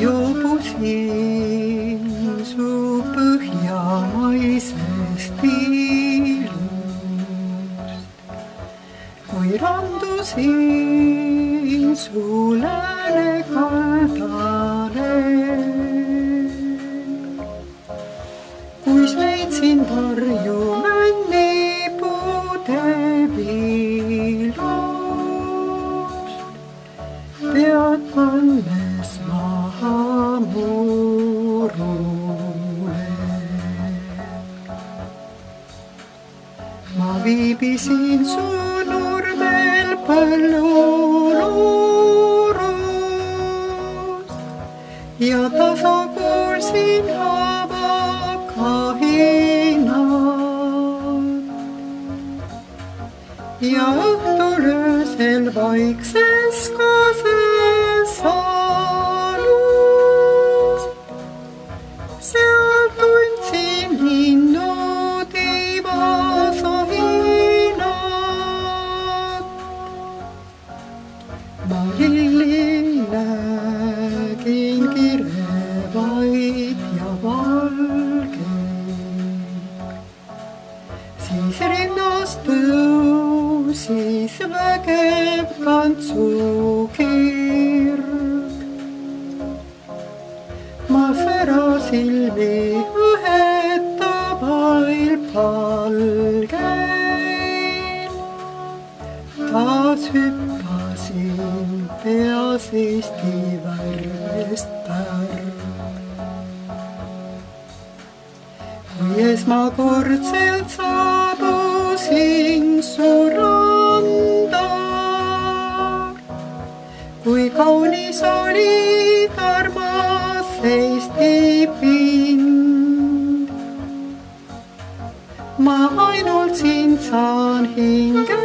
Jubusin su põhjamaisest ilust, kui randusin su lääne kaldale, kuis leidsin varju männipuude vilust, pead pannes maha murule. Ma viibisin su nurmel põlluluurus ja tasa kuulsin habakahinat ja õhtul öösel vaikses kases alus. Seal tundsin linnu tiivasohinat. Ma lilli nägin kirevaid ja valgeid, siis rinnast tõusis vägev tantsukirg. Ma särasilmi õhetavail palgeil taas hüppasin peas Eesti värvest pärg. Kui esmakordselt saabusin su randa, kui kaunis olid armas Eesti pind, ma ainult sind saan hinge